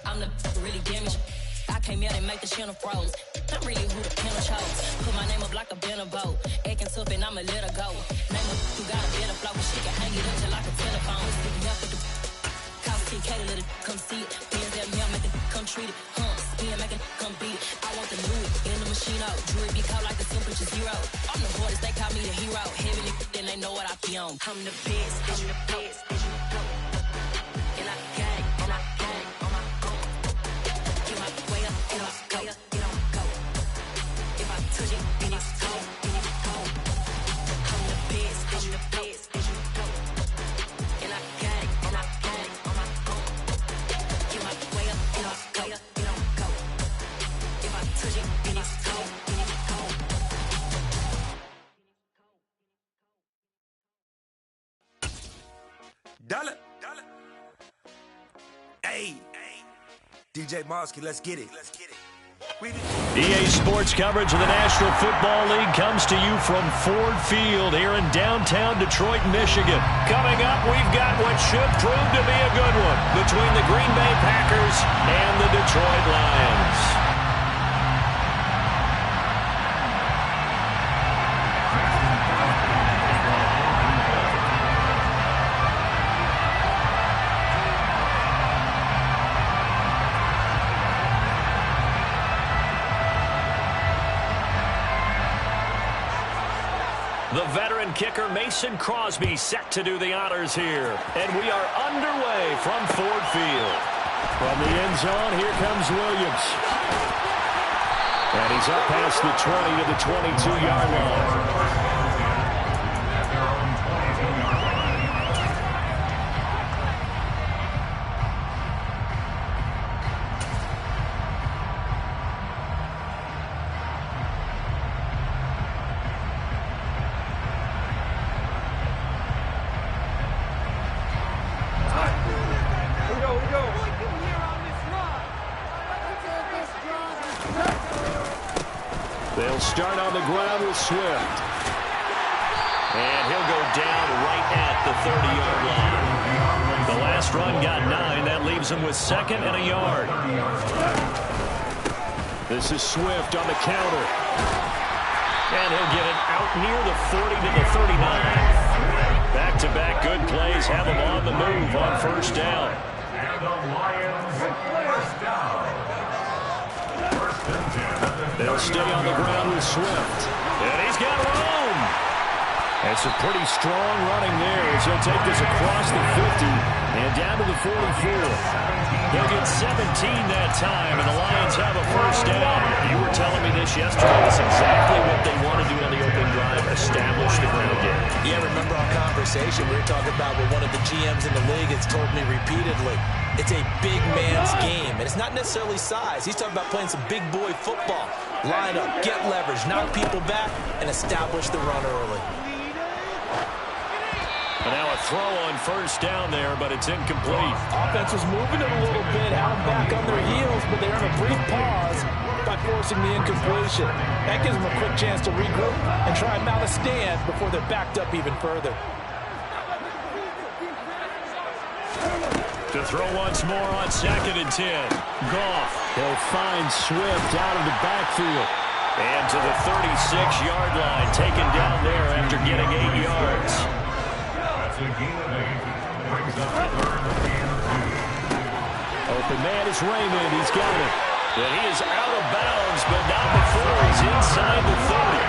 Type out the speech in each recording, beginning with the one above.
I'm the really damaged. I came out and make the channel froze. I'm really who the panel chose. Put my name up like a banner boat. Acting tough and I'ma let her go. Name her who got a better flow. She can hang it up till like a telephone. Sticking up with the call TK to let it come see it. Bands that mail make it come treat it. Spin make it come beat it. I want the new in the machine out. Jewelry be called like the temperature zero. I'm the hardest, they call me the hero. Heavenly, then they know what I be on. I'm the best, I'm the best, and you know. And I got it, and I got it on my own. Get my way up, and I go, it don't go. If I touch it, then it's cold, then it's cold. I'm the best, and you know. And I got it, and I got it on my own. Get my way up, and I go, it don't go. If I touch it, then it's cold, then it's cold. Dollar. Hey, DJ Mosky, let's get it. EA Sports coverage of the National Football League comes to you from Ford Field here in downtown Detroit, Michigan. Coming up, we've got what should prove to be a good one between the Green Bay Packers and the Detroit Lions. The veteran kicker Mason Crosby set to do the honors here. And we are underway from Ford Field. From the end zone, here comes Williams. And he's up past the 20 to the 22-yard line. They'll start on the ground with Swift. And he'll go down right at the 30-yard line. The last run got 9. That leaves him with second and a yard. This is Swift on the counter. And he'll get it out near the 40 to the 39. Back-to-back good plays have him on the move on first down. And the Lions first down. They'll stay on the ground with Swift. And he's got room. That's a pretty strong running there as he'll take this across the 50 and down to the 44. He'll get 17 that time, and the Lions have a first down. You were telling me this yesterday. That's exactly what they want to do on the opening drive, establish the ground game. Yeah, remember our conversation we were talking about with one of the GMs in the league has told me repeatedly. It's a big man's game, and it's not necessarily size. He's talking about playing some big boy football. Line up, get leverage, knock people back, and establish the run early. And now a throw on first down there, but it's incomplete. Offense was moving it a little bit, held back on their heels, but they're in a brief pause by forcing the incompletion. That gives them a quick chance to regroup and try and mount a stand before they're backed up even further. To throw once more on 2nd and 10. Goff. He'll find Swift out of the backfield. And to the 36-yard line, taken down there after getting 8 yards. Open man is Raymond. He's got it. And he is out of bounds, but not before he's inside the 30.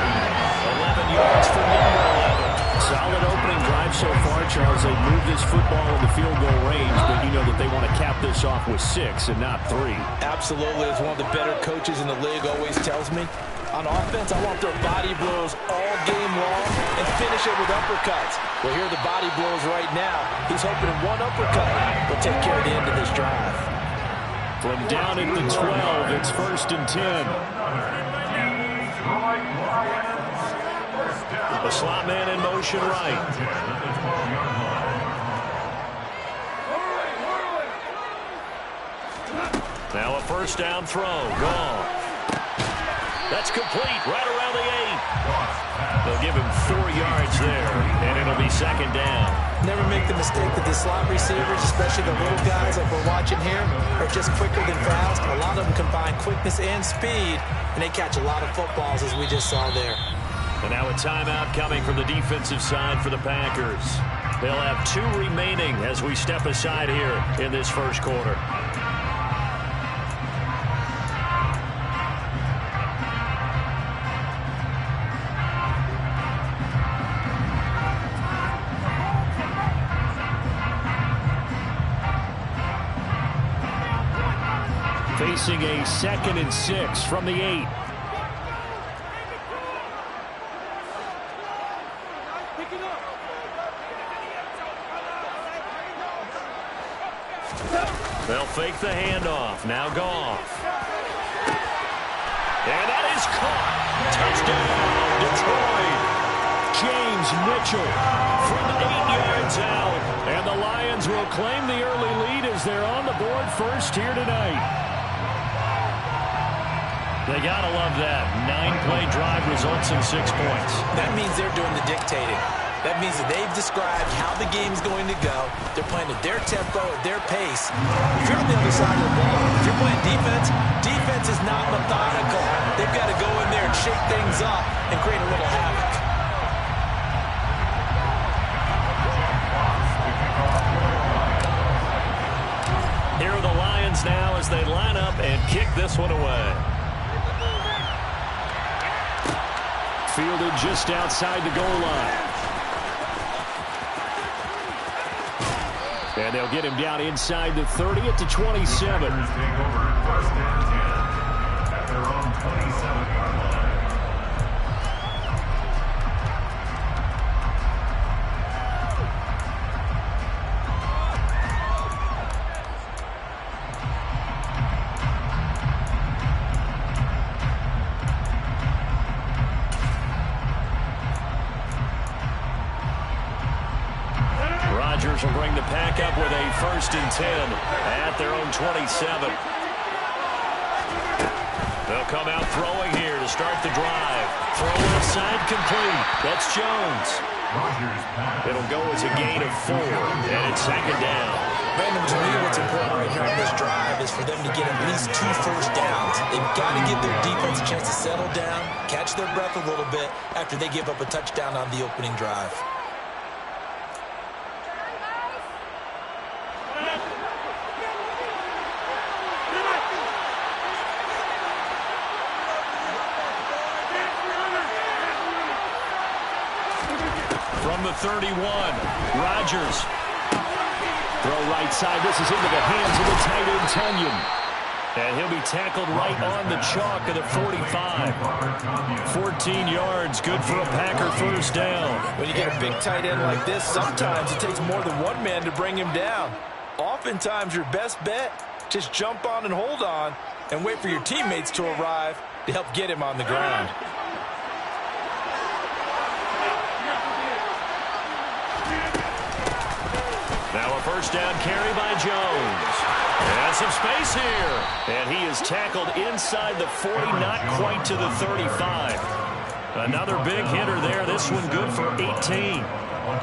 11 yards for number 11. Solid opening drive so far, Charles. They've moved this football in the field goal range, but you know that they want to cap this off with 6 and not 3. Absolutely. As one of the better coaches in the league always tells me, on offense, I want their body blows all game long and finish it with uppercuts. Well, here are the body blows right now. He's hoping one uppercut will take care of the end of this drive. From down at the 12, it's 1st and 10. The slot man in motion right. first down throw. Gone. That's complete right around the 8. They'll give him 4 yards there, and it'll be second down. Never make the mistake that the slot receivers, especially the little guys like we're watching here, are just quicker than fast. A lot of them combine quickness and speed, and they catch a lot of footballs, as we just saw there. And now a timeout coming from the defensive side for the Packers. They'll have 2 remaining as we step aside here in this first quarter. Facing a 2nd and 6 from the 8. They'll fake the handoff. Now Goff. And that is caught. Touchdown, Detroit. James Mitchell from 8 yards out. And the Lions will claim the early lead as they're on the board first here tonight. They gotta love that. 9-play drive results in 6 points. That means they're doing the dictating. That means that they've described how the game's going to go. They're playing at their tempo, at their pace. If you're on the other side of the ball, if you're playing defense, defense is not methodical. They've got to go in there and shake things up and create a little havoc. Here are the Lions now as they line up and kick this one away. Fielded just outside the goal line. And they'll get him down inside the 30 at the 27. At their own 27-yard line. Rodgers will bring the pack up with a 1st and 10 at their own 27. They'll come out throwing here to start the drive. Throw inside complete. That's Jones. It'll go as a gain of 4, and it's second down. Brandon, to me, what's important right here on this drive is for them to get at least 2 first downs. They've got to give their defense a chance to settle down, catch their breath a little bit after they give up a touchdown on the opening drive. From the 31, Rodgers. Throw right side. This is into the hands of the tight end, Tunyon. And he'll be tackled right on the chalk of the 45. 14 yards, good for a Packer first down. When you get a big tight end like this, sometimes it takes more than one man to bring him down. Oftentimes, your best bet, just jump on and hold on and wait for your teammates to arrive to help get him on the ground. Now a first down carry by Jones. And some space here. And he is tackled inside the 40, not quite to the 35. Another big hitter there. This one good for 18.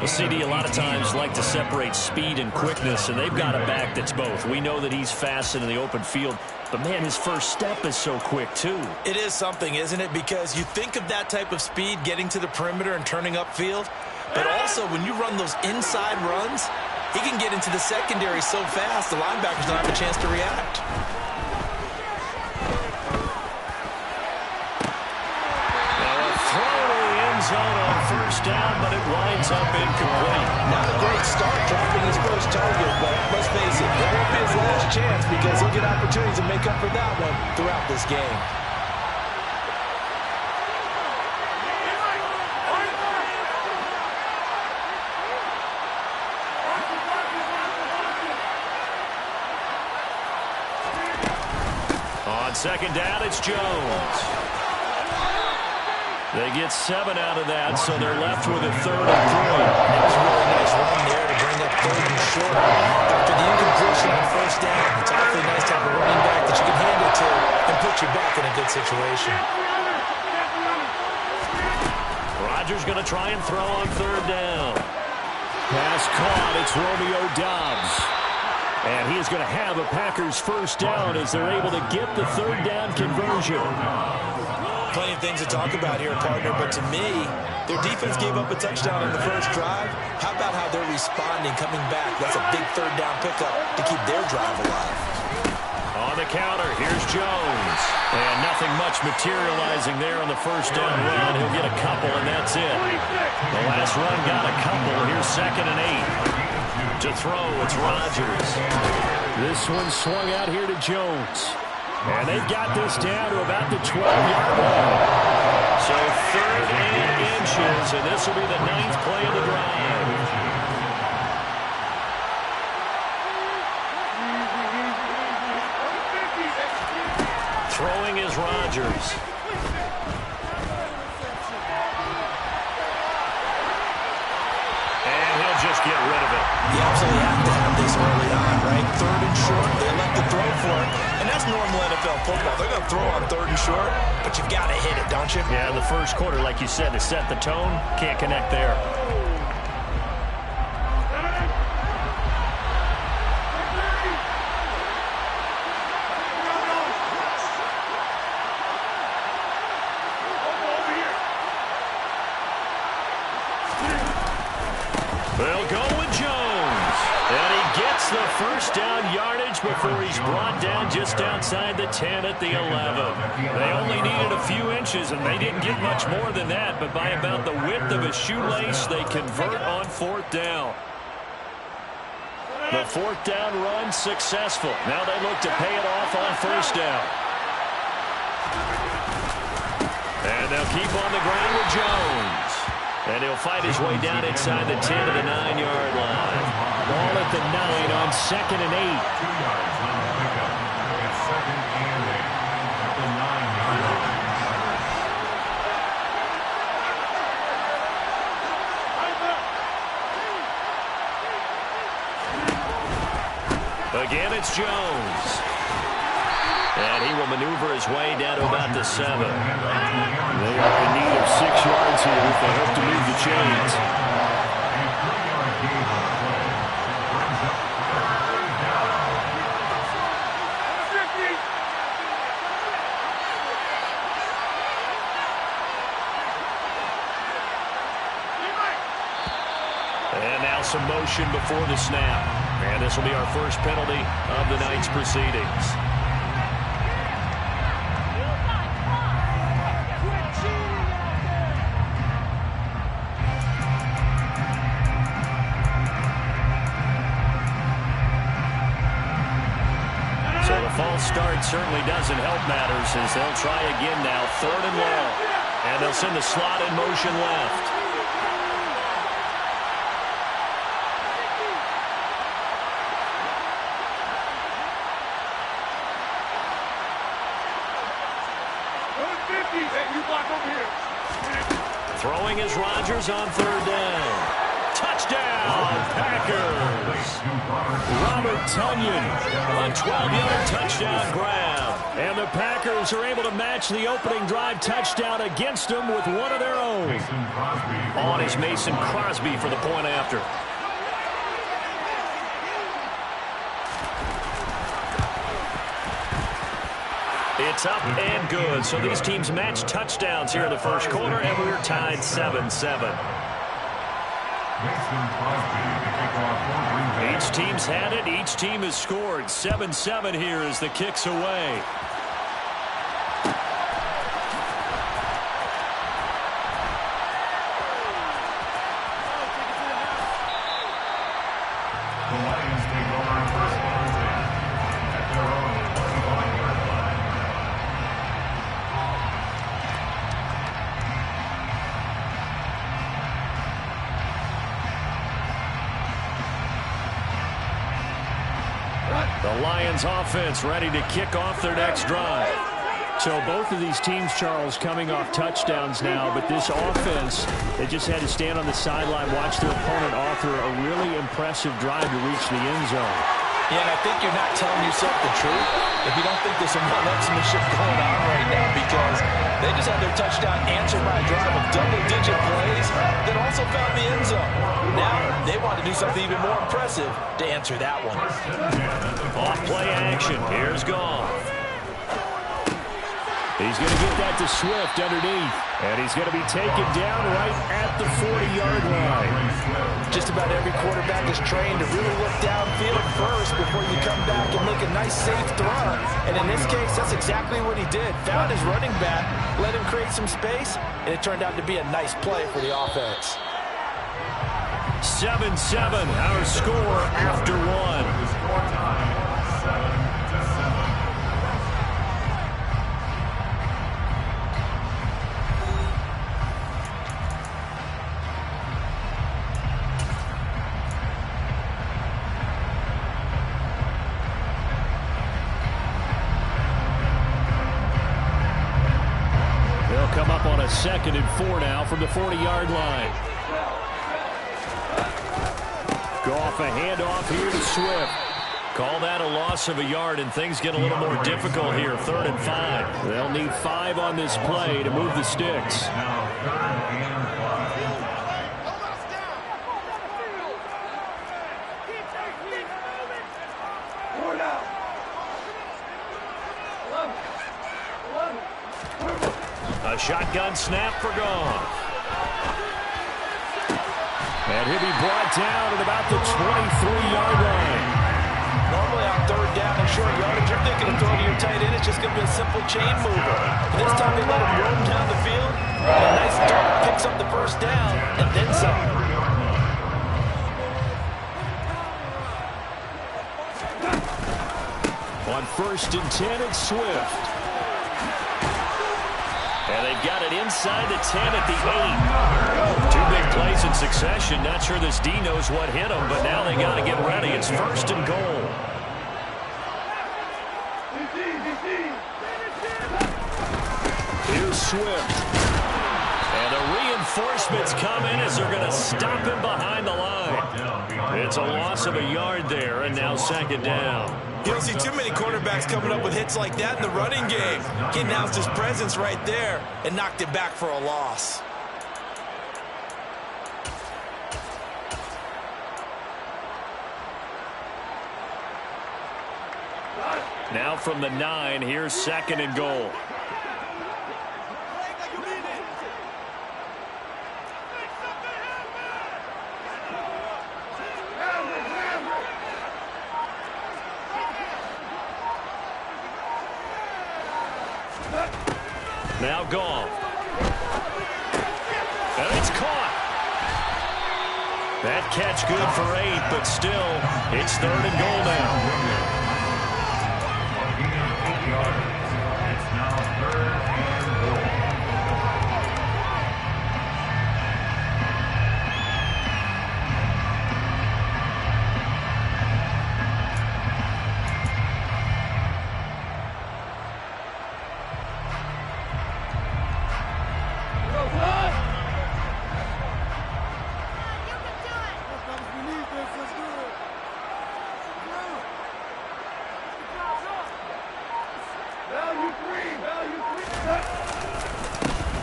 The CD a lot of times like to separate speed and quickness, and they've got a back that's both. We know that he's fast in the open field, but, man, his first step is so quick, too. It is something, isn't it? Because you think of that type of speed getting to the perimeter and turning upfield, but also when you run those inside runs, he can get into the secondary so fast the linebackers don't have a chance to react. Now a throw to the end zone on first down, but it winds up incomplete. Not a great start dropping his first target, but let's face it, it won't be his last chance because he'll get opportunities to make up for that one throughout this game. On second down, it's Jones. They get 7 out of that, so they're left with a 3rd and 3. That was a really nice run there to bring up 3rd and short. After the incompletion on first down, it's awfully nice to have a running back that you can hand it to try and throw on third down. Pass caught. It's Romeo Doubs. And he is going to have a Packers first down as they're able to get the third down conversion. Plenty of things to talk about here, partner, but to me, their defense gave up a touchdown on the first drive. How about how they're responding, coming back? That's a big third down pickup to keep their drive alive. On the counter, here's Jones. And nothing much materializing there on the first down run. He'll get a couple, and that's it. The last run got a couple. Here's 2nd and 8. To throw, it's Rodgers. This one swung out here to Jones. And they've got this down to about the 12-yard line. So 3rd and inches, and this will be the 9th play of the drive. Throwing is Rodgers. And he'll just get rid of it. You absolutely have to have this early on, right? 3rd and short, they elect to throw for it. And that's normal NFL football. They're going to throw on 3rd and short, but you've got to hit it, don't you? Yeah, the first quarter, like you said, to set the tone, can't connect there. They'll go with Jones. And he gets the first down yardage before he's brought down just outside the 10 at the 11. They only needed a few inches, and they didn't get much more than that. But by about the width of a shoelace, they convert on 4th down. The 4th down run successful. Now they look to pay it off on 1st down. And they'll keep on the ground with Jones. And he'll fight his way down inside the 10 to the 9-yard line. Ball at the 9 on 2nd and 8. 2 yards on the pickup. It's 2nd and 8 at the 9-yard line. Again, it's Jones. And he will maneuver his way down to about the 7. They are in need of 6 yards here if they hope to move the chains. And now some motion before the snap. And this will be our first penalty of the night's proceedings. False start certainly doesn't help matters as they'll try again now. 3rd and long. And they'll send the slot in motion left. Throwing is Rodgers on 3rd down. Touchdown, Packers. Robert Tonyan, a 12-yard touchdown grab. And the Packers are able to match the opening drive touchdown against them with one of their own. On is Mason Crosby for the point after. It's up and good. So these teams match touchdowns here in the first quarter, and we're tied 7-7. Each team's had it. Each team has scored. 7-7 here as the kick's away. The Lions take over first and 10 at their own 25-yard line. The Lions offense ready to kick off their next drive. So both of these teams, Charles, coming off touchdowns now, but this offense, they just had to stand on the sideline, watch their opponent author a really impressive drive to reach the end zone. Yeah, and I think you're not telling yourself the truth. if you don't think there's some one-upsmanship going on right now, because they just had their touchdown answered by a drive of double-digit plays that also found the end zone. Now they want to do something even more impressive to answer that one. Off play action. Here's Goff. He's going to get that to Swift underneath. And he's going to be taken down right at the 40-yard line. Just about every quarterback is trained to really look downfield first before you come back and make a nice, safe throw. And in this case, that's exactly what he did. Found his running back, let him create some space, and it turned out to be a nice play for the offense. 7-7, our score after one. They'll come up on a 2nd and 4 now from the 40-yard line. Goff a handoff here to Swift. Call that a loss of a yard, and things get a little more difficult here. 3rd and 5. They'll need 5 on this play to move the sticks. A shotgun snap for Goff. And he'll be brought down at about the 23-yard line. Normally on 3rd down and short yardage, you're thinking of throwing to your tight end. It's just going to be a simple chain mover. This time they let him roam down the field. And a nice dart picks up the 1st down and then some. On 1st and 10, it's Swift. And they've got it inside the 10 at the 8. 2 big plays in succession. Not sure this D knows what hit them, but now they got to get ready. It's 1st and goal. Here's Swift. And the reinforcements come in as they're going to stop him behind the line. It's a loss of a yard there, and now 2nd down. You don't see too many quarterbacks coming up with hits like that in the running game. He announced his presence right there and knocked it back for a loss. Now from the 9, here's 2nd and goal. Now Goff. And it's caught. That catch good for 8, but still, it's 3rd and goal now. It's now 3rd and goal.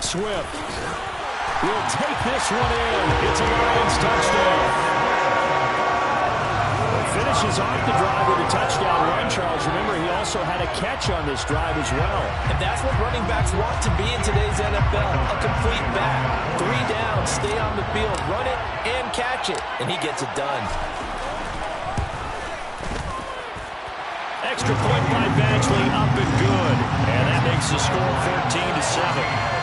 Swift will take this one in. It's a Lions touchdown. Finishes off the drive with a touchdown run, Charles. Remember, he also had a catch on this drive as well. And that's what running backs want to be in today's NFL, a complete back. 3 down, stay on the field, run it, and catch it. And he gets it done. Extra point by Badgley, up and good. And that makes the score 14-7.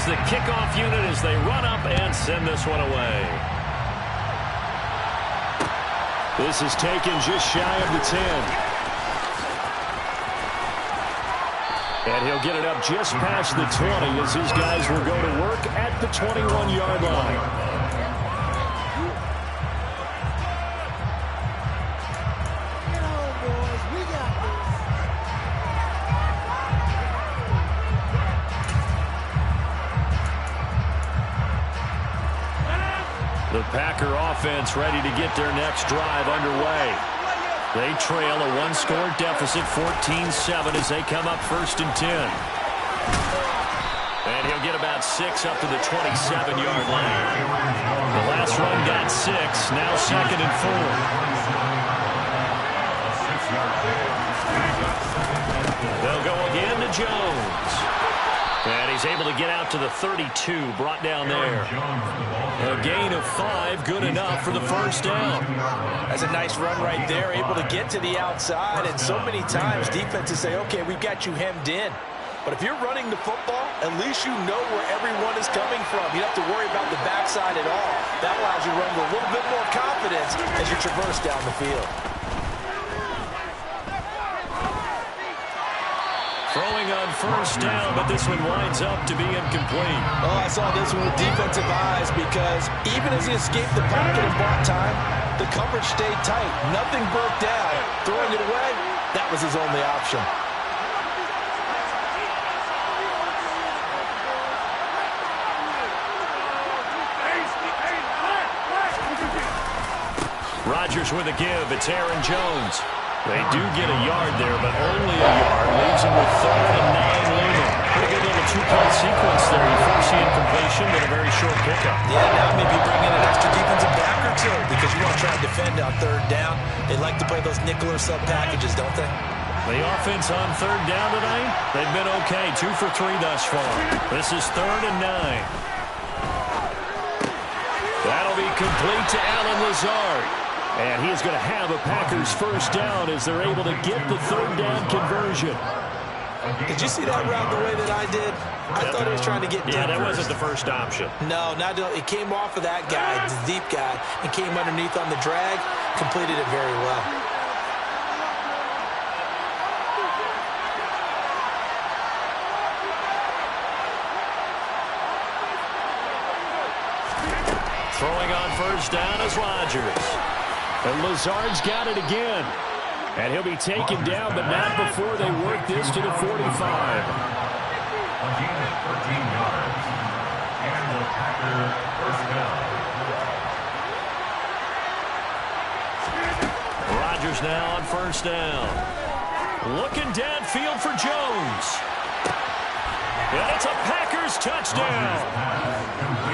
The kickoff unit as they run up and send this one away. This is taken just shy of the 10. And he'll get it up just past the 20 as his guys will go to work at the 21-yard line. The Packer offense ready to get their next drive underway. They trail a one-score deficit, 14-7, as they come up 1st and 10. And he'll get about 6 up to the 27-yard line. The last run got 6, now 2nd and 4. They'll go again to Jones. And he's able to get out to the 32, brought down there. A gain of 5, good enough for the 1st down. That's a nice run right there, able to get to the outside. And so many times defenses say, okay, we've got you hemmed in. But if you're running the football, at least you know where everyone is coming from. You don't have to worry about the backside at all. That allows you to run with a little bit more confidence as you traverse down the field. Throwing on 1st down, but this one winds up to be incomplete. Oh, I saw this one with defensive eyes because even as he escaped the pocket and bought time, the coverage stayed tight. Nothing broke down. Throwing it away, that was his only option. Rodgers with a give. It's Aaron Jones. They do get a yard there, but only a yard. Leaves him with 3rd and 9 looming. Pretty good little 2-play sequence there. You force the incompletion, but a very short pickup. Yeah, now maybe bring in an extra defensive back or two because you want to try to defend on 3rd down. They like to play those nickel or sub packages, don't they? The offense on 3rd down tonight, they've been okay. 2 for 3 thus far. This is 3rd and 9. That'll be complete to Allen Lazard. And he is going to have a Packers 1st down as they're able to get the 3rd down conversion. Did you see that route the way that I did? I thought he was trying to get deep. Yeah, that wasn't the first option. No, it came off of that guy, the deep guy, and came underneath on the drag, completed it very well. Throwing on 1st down is Rodgers. And Lazard's got it again. And he'll be taken down, but not before they work this to the 45. A gain of 13 yards. And the Packer 1st down. Rodgers now on 1st down. Looking downfield for Jones. And it's a Packers touchdown.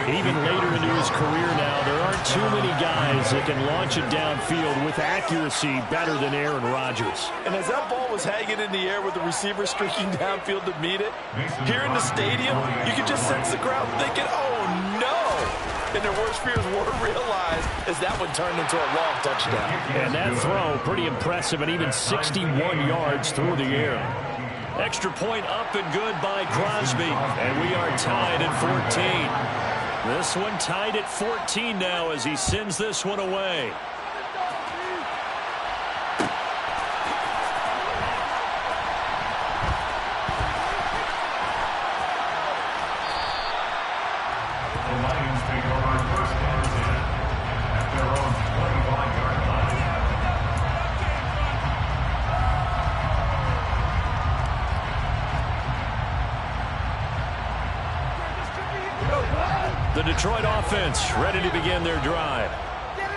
Even later into his career now, there aren't too many guys that can launch it downfield with accuracy better than Aaron Rodgers. And as that ball was hanging in the air with the receiver streaking downfield to meet it, here in the stadium, you can just sense the crowd thinking, oh no! And their worst fears were realized as that one turned into a long touchdown. And that throw, pretty impressive, and even 61 yards through the air. Extra point up and good by Crosby. And we are tied at 14. This one tied at 14 now as he sends this one away. The Lions take over 1st and 10 at their own 25-yard line. The Detroit offense ready to begin their drive.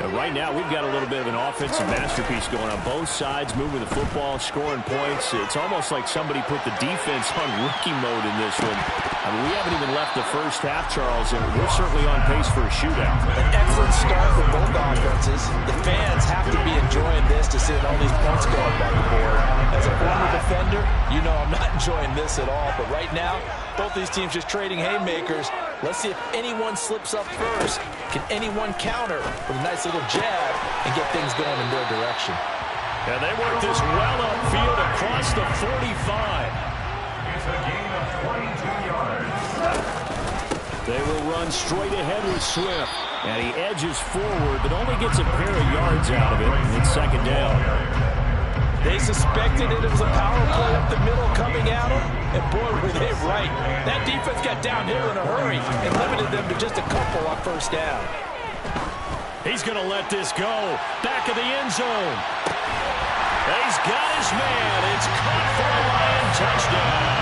But right now, we've got a little bit of an offensive masterpiece going on. Both sides moving the football, scoring points. It's almost like somebody put the defense on rookie mode in this one. I mean, we haven't even left the first half, Charles, and we're certainly on pace for a shootout. An excellent start for both offenses. The fans have to be enjoying this to see all these points go up on the board. As a former defender, you know I'm not enjoying this at all. But right now, both these teams just trading haymakers. Let's see if anyone slips up first. Can anyone counter with a nice little jab and get things going in their direction? And they work this well upfield across the 45. It's a gain of 22 yards. They will run straight ahead with Swift. And he edges forward, but only gets a pair of yards out of it. It's 2nd down. They suspected it was a power play up the middle coming at them, and boy, were they right. That defense got downhill in a hurry and limited them to just a couple on 1st down. He's going to let this go. Back of the end zone. He's got his man. It's caught for a Lion touchdown.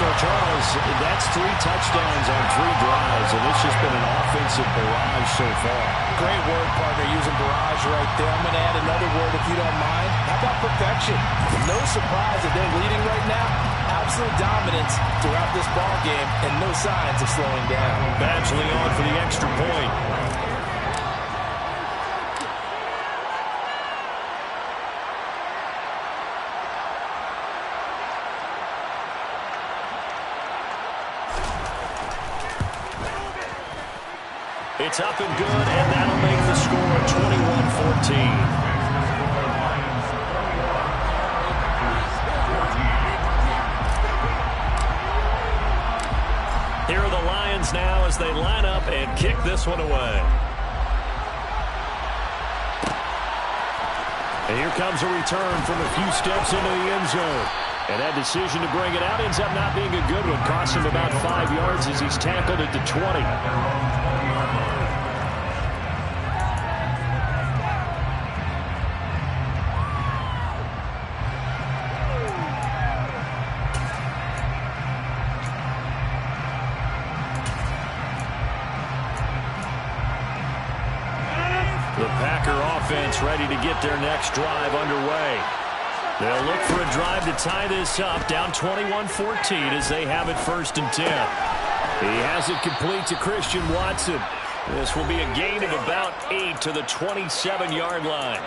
So, Charles, that's 3 touchdowns on 3 drives, and it's just been an offensive barrage so far. Great word, partner, using barrage right there. I'm going to add another word if you don't mind. How about perfection? No surprise that they're leading right now. Absolute dominance throughout this ball game and no signs of slowing down. Badgley on for the extra point. It's up and good, and that'll make the score 21-14. Here are the Lions now as they line up and kick this one away. And here comes a return from a few steps into the end zone. And that decision to bring it out ends up not being a good one. Costs him about 5 yards as he's tackled at the 20. Ready to get their next drive underway. They'll look for a drive to tie this up, down 21-14 as they have it 1st and 10. He has it complete to Christian Watson. This will be a gain of about 8 to the 27-yard line.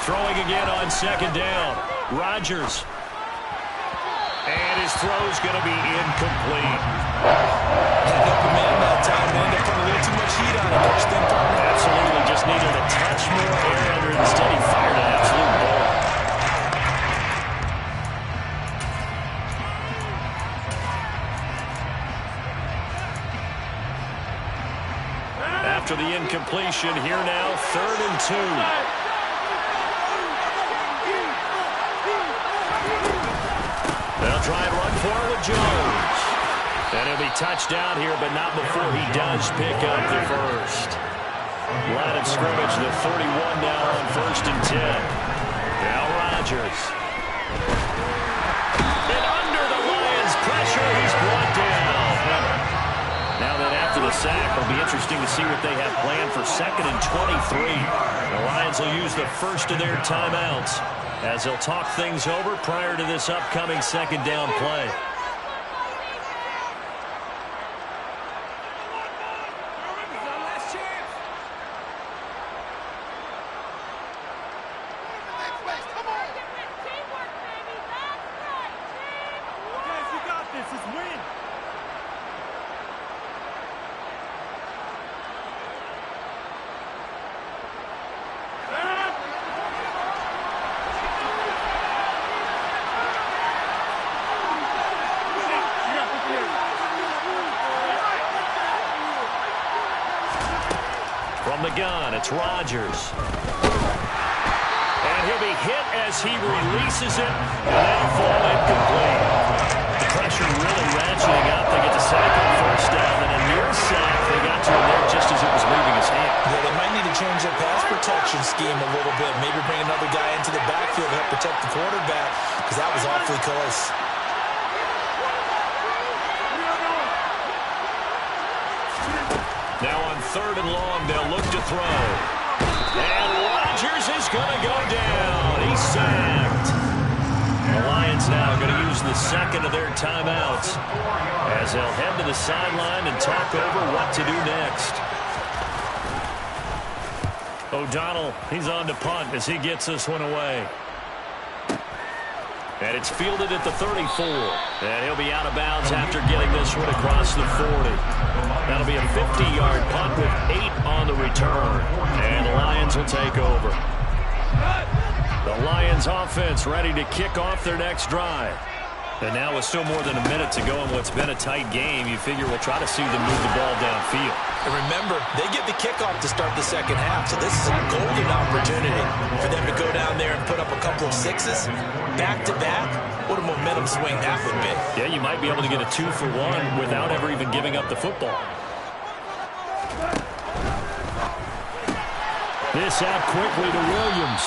Throwing again on 2nd down. Rodgers. And his throw's going to be incomplete. Open man that time. They ended up putting a little too much heat on it. Absolutely. Just needed a touch more air under it. Instead, he fired an absolute ball. After the incompletion, here now, 3rd and 2. They'll try and run for it with Jones. And he'll be touched down here, but not before he does pick up the first. Line of scrimmage, the 31 now on 1st and 10. Now Rodgers. And under the Lions' pressure, he's brought down. Now that after the sack, it'll be interesting to see what they have planned for 2nd and 23. The Lions will use the first of their timeouts as they'll talk things over prior to this upcoming 2nd down play. From the gun, it's Rodgers. And he'll be hit as he releases it, and that'll fall incomplete. The pressure really ratcheting up. They get the sack on 1st down, and a near sack. They got to him there just as it was leaving his hand. Yeah, they might need to change their pass protection scheme a little bit. Maybe bring another guy into the backfield to help protect the quarterback, because that was awfully close. Now on 3rd and long, they'll look to throw. And Rodgers is going to go down. He's sacked. The Lions now going to use the 2nd of their timeouts as they'll head to the sideline and talk over what to do next. O'Donnell, he's on to punt as he gets this one away. And it's fielded at the 34. And he'll be out of bounds after getting this one across the 40. That'll be a 50-yard punt with 8 on the return. And the Lions will take over. The Lions offense ready to kick off their next drive. And now with still more than a minute to go in what's been a tight game, you figure we'll try to see them move the ball downfield. And remember, they get the kickoff to start the second half, so this is a golden opportunity for them to go down there and put up a couple of sixes back-to-back. What a momentum swing that would be. Yeah, you might be able to get a 2-for-1 without ever even giving up the football. This out quickly to Williams.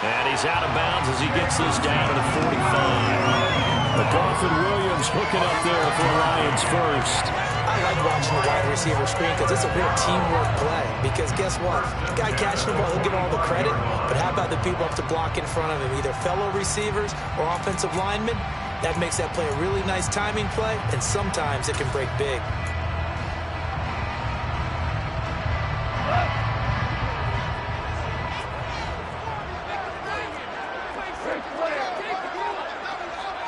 And he's out of bounds as he gets this down to the 45. McGough and Williams hooking up there for the Lions first. I like watching the wide receiver screen because it's a real teamwork play. Because guess what? The guy catching the ball, he'll get all the credit. But how about the people up to block in front of him, either fellow receivers or offensive linemen? That makes that play a really nice timing play, and sometimes it can break big.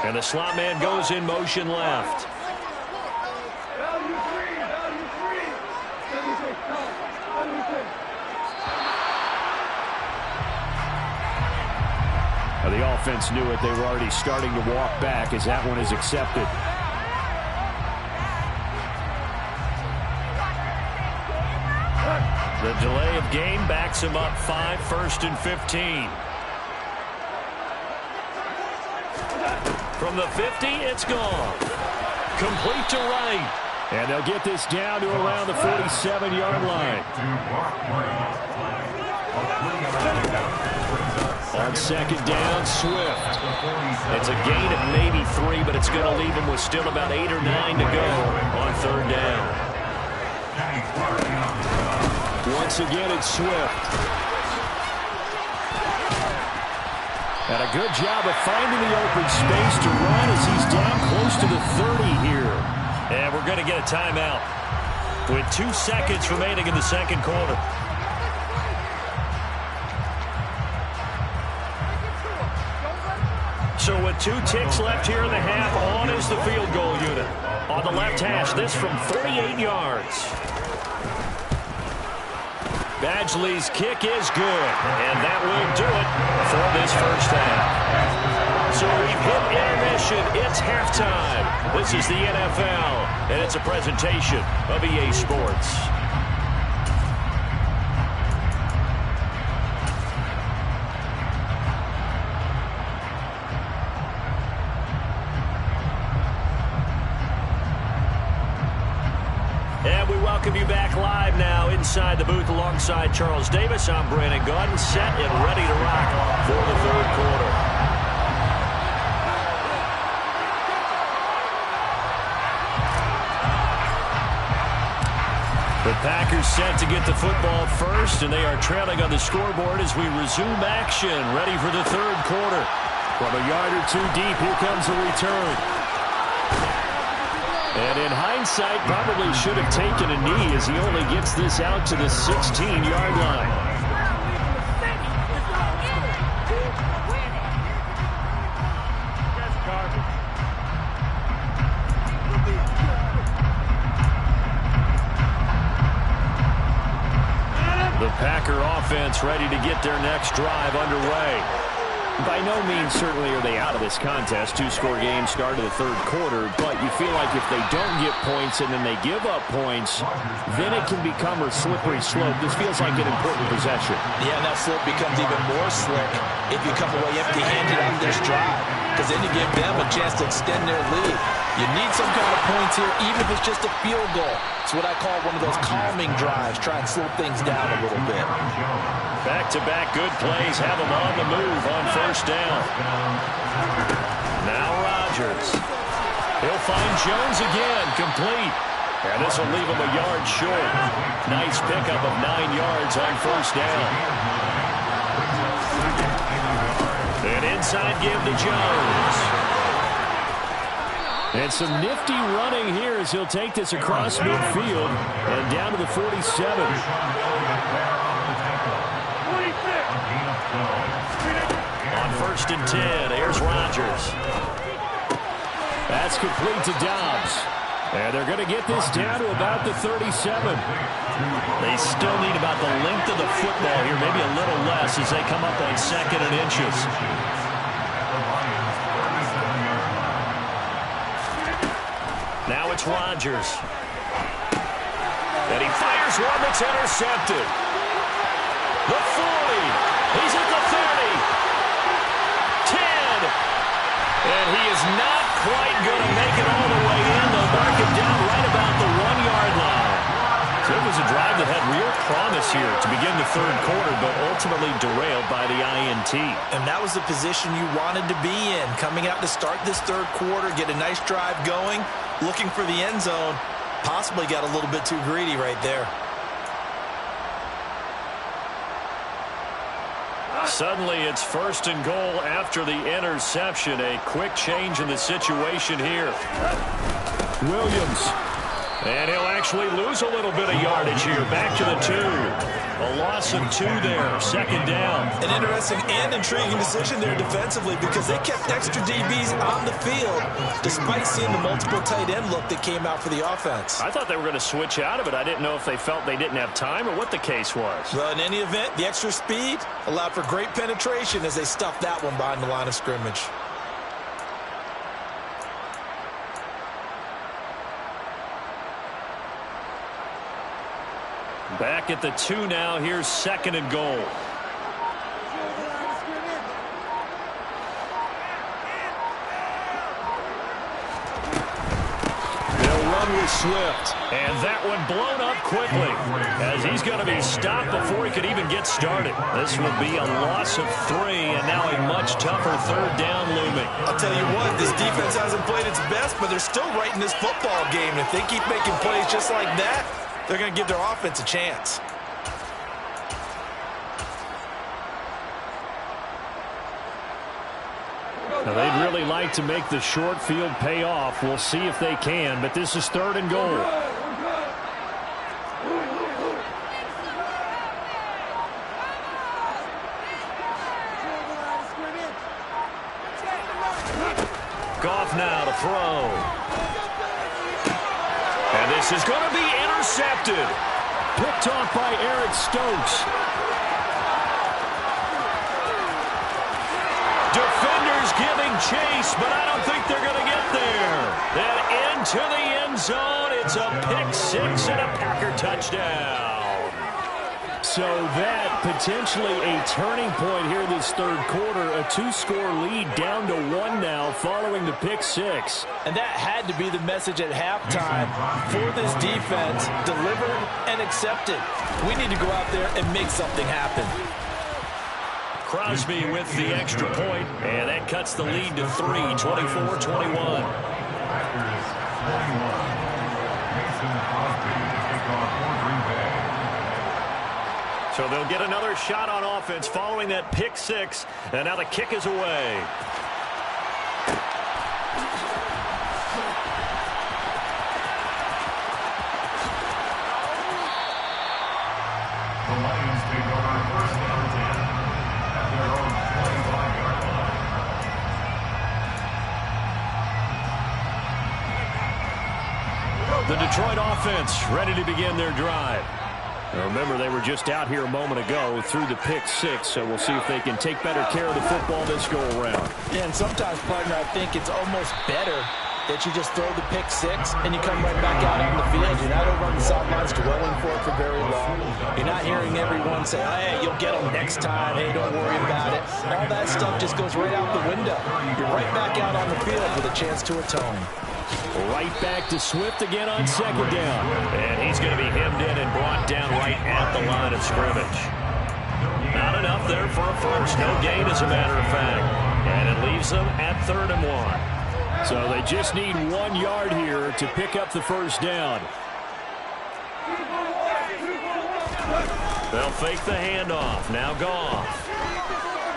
And the slot man goes in motion left. Now the offense knew it. They were already starting to walk back as that one is accepted. The delay of game backs him up 5, 1st and 15. From the 50, it's gone. Complete to right. And they'll get this down to around the 47-yard line. On second down, Swift. It's a gain of maybe 3, but it's going to leave him with still about 8 or 9 to go on third down. Once again, it's Swift. And a good job of finding the open space to run as he's down close to the 30 here. And we're going to get a timeout with 2 seconds remaining in the second quarter. So with 2 ticks left here in the half, on is the field goal unit. On the left hash, this from 48 yards. Badgley's kick is good, and that will do it for this first half. So we've hit intermission. It's halftime. This is the NFL, and it's a presentation of EA Sports. Welcome you back live now inside the booth alongside Charles Davis. I'm Brandon Gaudin, set and ready to rock for the third quarter. The Packers set to get the football first, and they are trailing on the scoreboard as we resume action, ready for the third quarter. From a yard or 2 deep, here comes the return. And in hindsight, probably should have taken a knee as he only gets this out to the 16-yard line. The Packer offense ready to get their next drive underway. By no means, certainly, are they out of this contest. 2-score game start of the third quarter, but you feel like if they don't get points and then they give up points, then it can become a slippery slope. This feels like an important possession. Yeah, and that slope becomes even more slick if you come away empty-handed on this drive, because then you give them a chance to extend their lead. You need some kind of points here, even if it's just a field goal. It's what I call one of those calming drives. Try and slow things down a little bit. Back-to-back good plays have them on the move on first down. Now Rodgers. He'll find Jones again, complete. And this will leave him a yard short. Nice pickup of 9 yards on first down. And inside give to Jones. And some nifty running here as he'll take this across midfield and down to the 47. On first and 10, here's Rodgers. That's complete to Dobbs. And they're going to get this down to about the 37. They still need about the length of the football here, maybe a little less as they come up on second and inches. it's Rodgers. And he fires one that's intercepted. The 40. He's at the 30. 10. And he is not quite going to make it all the way in. They'll mark him down right about the 1-yard line. So it was a drive that had real promise here to begin the third quarter, but ultimately derailed by the INT. And that was the position you wanted to be in. Coming out to start this third quarter, get a nice drive going, looking for the end zone. Possibly got a little bit too greedy right there. Suddenly it's 1st and goal after the interception. A quick change in the situation here. Williams. And he'll actually lose a little bit of yardage here. Back to the 2. A loss of 2 there. 2nd down. An interesting and intriguing decision there defensively because they kept extra DBs on the field despite seeing the multiple tight end look that came out for the offense. I thought they were going to switch out of it. I didn't know if they felt they didn't have time or what the case was. Well, in any event, the extra speed allowed for great penetration as they stuffed that one behind the line of scrimmage. Back at the 2 now. Here's 2nd and goal. They'll run with Swift. And that one blown up quickly as he's going to be stopped before he could even get started. This will be a loss of 3 and now a much tougher 3rd down looming. I'll tell you what, this defense hasn't played its best, but they're still right in this football game. And if they keep making plays just like that, they're going to give their offense a chance. Now they'd really like to make the short field pay off. We'll see if they can, but this is 3rd and goal. Goff now to throw. And this is going to be intercepted. Picked off by Eric Stokes. Defenders giving chase, but I don't think they're going to get there. Then into the end zone. It's a pick 6 and a Packer touchdown. So that potentially a turning point here this third quarter. A 2-score lead down to 1 now following the pick 6. And that had to be the message at halftime for this defense. Delivered and accepted. We need to go out there and make something happen. Crosby with the extra point, and that cuts the lead to 3, 24-21. So they'll get another shot on offense following that pick 6, and now the kick is away. The Lions take over 1st down 10 at their own 25-yard line. The Detroit offense ready to begin their drive. Now remember, they were just out here a moment ago through the pick 6, so we'll see if they can take better care of the football this go-around. Yeah, and sometimes, partner, I think it's almost better that you just throw the pick 6 and you come right back out on the field. You're not over on the sidelines dwelling for it for very long. You're not hearing everyone say, hey, you'll get them next time. Hey, don't worry about it. All that stuff just goes right out the window. You're right back out on the field with a chance to atone. Right back to Swift again on 2nd down. And he's going to be hemmed in and brought down right at the line of scrimmage. Not enough there for a first. No gain, as a matter of fact. And it leaves them at 3rd and 1. So they just need 1 yard here to pick up the first down. They'll fake the handoff. Now Goff.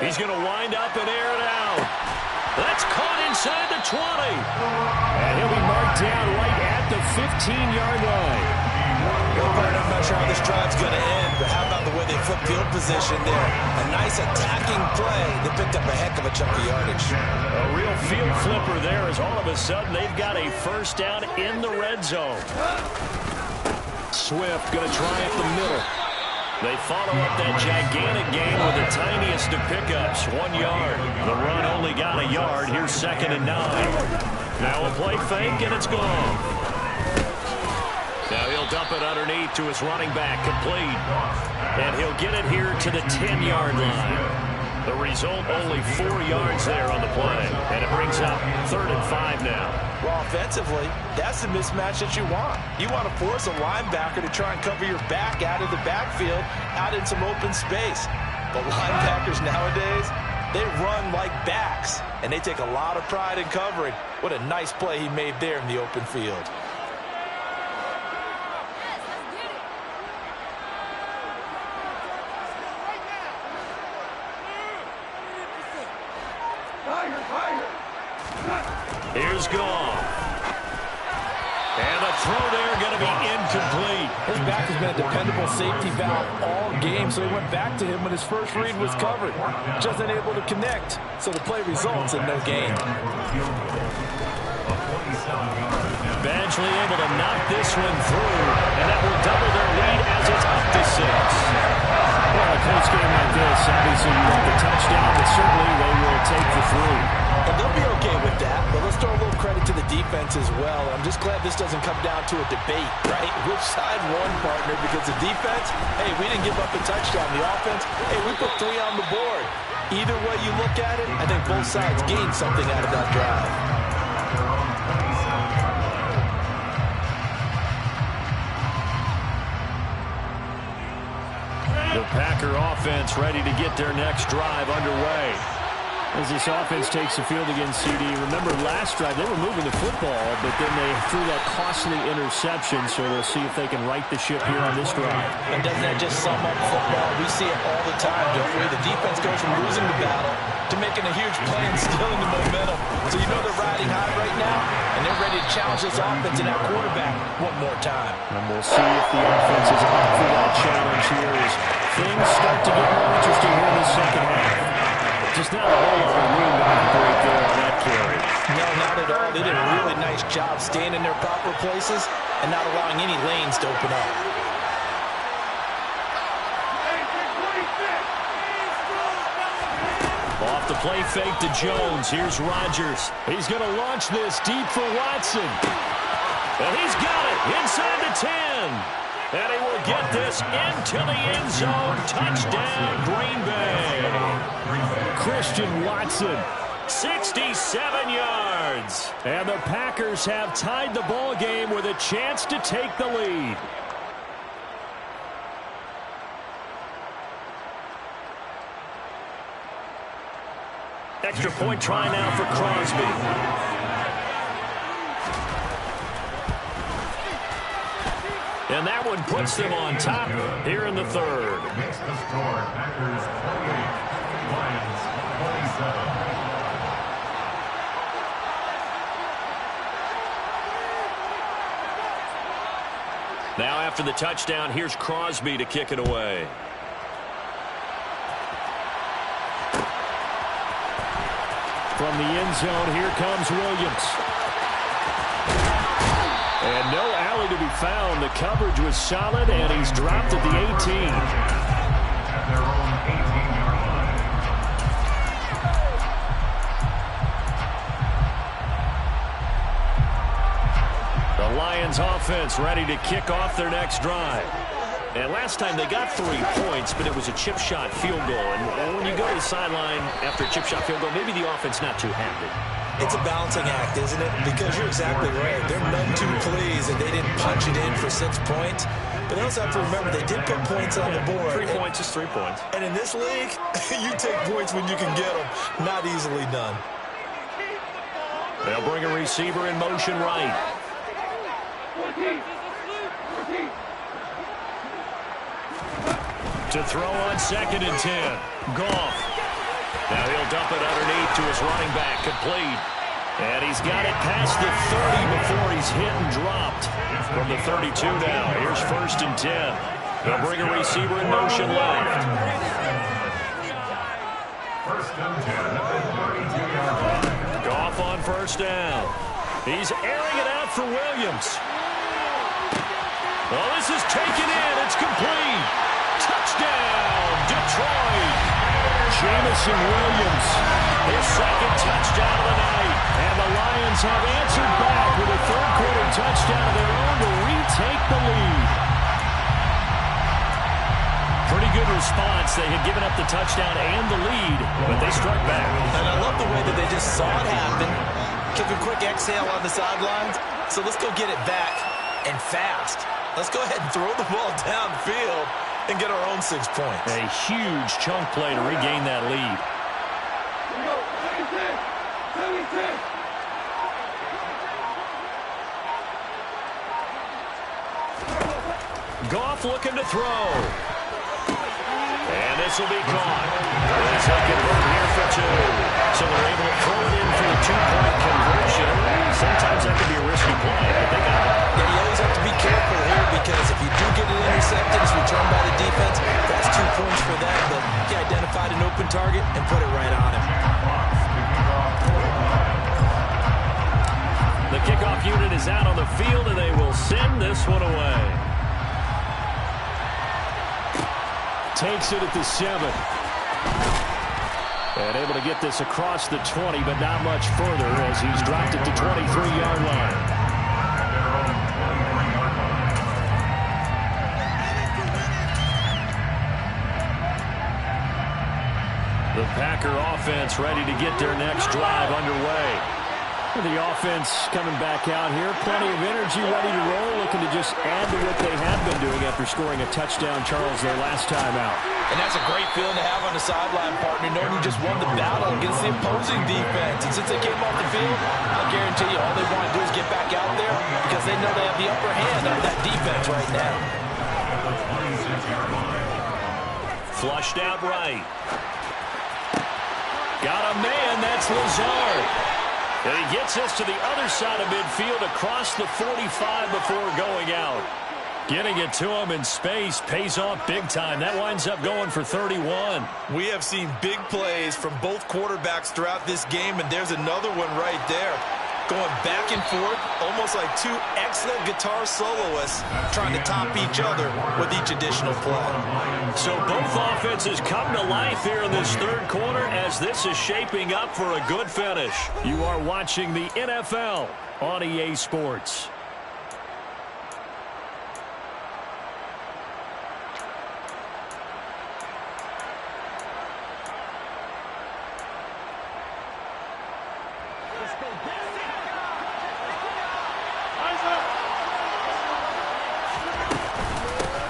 He's going to wind up and air it out. That's caught inside the 20. And he'll be marked down right at the 15-yard line. I'm not sure how this drive's going to end, but how about the way they flip field position there? A nice attacking play that picked up a heck of a chunk of yardage. A real field flipper there as all of a sudden they've got a first down in the red zone. Swift going to try up the middle. They follow up that gigantic gain with the tiniest of pickups, 1 yard. The run only got a yard. Here's 2nd and 9. Now a play fake, and it's gone. dump it underneath to his running back, complete. And he'll get it here to the 10-yard line. The result, only 4 yards there on the play. And it brings up 3rd and 5 now. Well, offensively, that's the mismatch that you want. You want to force a linebacker to try and cover your back out of the backfield, out in some open space. But linebackers nowadays, they run like backs, and they take a lot of pride in covering. What a nice play he made there in the open field. Here's Goff. And the throw there going to be incomplete. His back has been a dependable safety valve all game, so he went back to him when his first read was covered. Just unable to connect, so the play results in no gain. Badgley able to knock this one through, and that will double their lead as it's up to 6. Well, a close game like this, obviously you want the touchdown, but certainly they will take the 3. And they'll be okay with that, but let's throw a little credit to the defense as well. I'm just glad this doesn't come down to a debate, right? Which side won, partner? Because the defense, hey, we didn't give up a touchdown. The offense, hey, we put 3 on the board. Either way you look at it, I think both sides gained something out of that drive. The Packer offense ready to get their next drive underway. As this offense takes the field against CD, remember last drive they were moving the football, but then they threw that costly interception, so we'll see if they can right the ship here on this drive. And doesn't that just sum up football? We see it all the time, don't we? The defense goes from losing the battle to making a huge play and stealing the momentum. So you know they're riding high right now, and they're ready to challenge this offense and that quarterback one more time. And we'll see if the offense is up for that challenge here as things start to get more interesting here in the second half. Just not a whole lot of room to operate there on that carry. No, not at all. They did a really nice job staying in their proper places and not allowing any lanes to open up. Off the play fake to Jones. Here's Rodgers. He's going to launch this deep for Watson. And he's got it inside the 10. And he will get this into the end zone. Touchdown, Green Bay. Christian Watson. 67 yards. And the Packers have tied the ball game with a chance to take the lead. Extra point try now for Crosby. And that one puts them on top here in the 3rd. Makes the score. Packers 28, Lions 27. Now after the touchdown, here's Crosby to kick it away. From the end zone, here comes Williams. And no alley to be found. The coverage was solid, and he's dropped at the 18. At their own 18-yard line. The Lions offense ready to kick off their next drive. And last time they got 3 points, but it was a chip shot field goal. And when you go to the sideline after a chip shot field goal, maybe the offense not too happy. It's a balancing act, isn't it? Because you're exactly right. They're none too pleased that they didn't punch it in for 6 points. But they also have to remember they did put points on the board. 3 points is 3 points. And in this league, you take points when you can get them. Not easily done. They'll bring a receiver in motion right. To throw on 2nd and 10. Goff. Now he'll dump it underneath to his running back, complete. And he's got it past the 30 before he's hit and dropped. From the 32 now, here's 1st and 10. They'll bring a receiver in motion left. 1st and 10 at the 32-yard line. Goff on 1st down. He's airing it out for Williams. Well, this is taken in. It's complete. Touchdown, Detroit. Jamison Williams. His 2nd touchdown of the night. And the Lions have answered back with a 3rd-quarter touchdown of their own to take the lead. Pretty good response. They had given up the touchdown and the lead, but they struck back. And I love the way that they just saw it happen. Took a quick exhale on the sidelines. So let's go get it back and fast. Let's go ahead and throw the ball downfield and get our own 6 points. A huge chunk play to regain that lead. Goff looking to throw. And this will be caught. As they convert here for 2. So they're able to throw it in for the 2-point conversion. Sometimes that can be a risky play, but they got it. Yeah, you always have to be careful here because if you do get it intercepted, it's returned by the defense. That's 2 points for them, but he identified an open target and put it right on him. The kickoff unit is out on the field, and they will send this one away. Takes it at the 7. And able to get this across the 20, but not much further as he's dropped it to 23-yard line. The Packer offense ready to get their next drive underway. The offense coming back out here. Plenty of energy, ready to roll, looking to just add to what they have been doing after scoring a touchdown, Charles, their last time out. And that's a great feeling to have on the sideline, partner, knowing you just won the battle against the opposing defense. And since they came off the field, I guarantee you all they want to do is get back out there because they know they have the upper hand on that defense right now. Flushed out right. Got a man, that's Lazard. And he gets us to the other side of midfield across the 45 before going out. Getting it to him in space pays off big time. That winds up going for 31. We have seen big plays from both quarterbacks throughout this game, and there's another one right there. Going back and forth, almost like 2 excellent guitar soloists trying to top each other with each additional play. So both offenses come to life here in this third quarter as this is shaping up for a good finish. You are watching the NFL on EA Sports.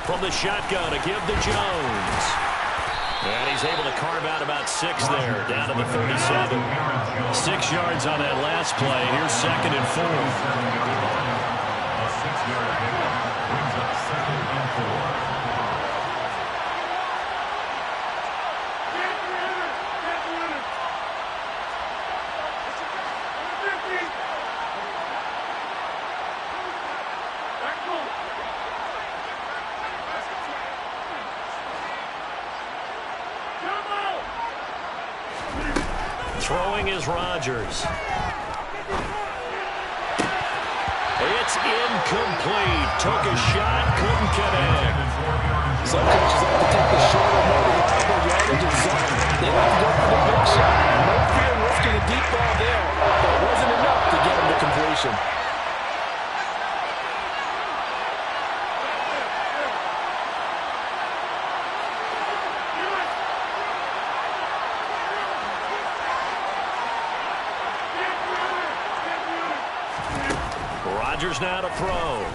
From the shotgun to give to Jones. And he's able to carve out about 6 there, down to the 37. 6 yards on that last play. Here's 2nd and 4. A 6-yard pickup brings up 2nd and 4. Throwing is Rodgers. It's incomplete. Took a shot, couldn't connect. Some coaches like to take the shorter, more reliable yardage and zone. They like to go for the big shot. No fear risking a deep ball there, but it wasn't enough to get him to completion. Rodgers now to throw.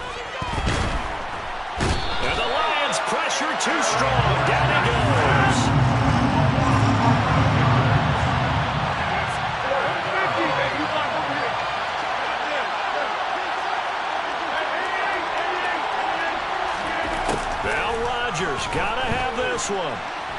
And the Lions pressure too strong. Down he goes. Now Rodgers gotta have this one.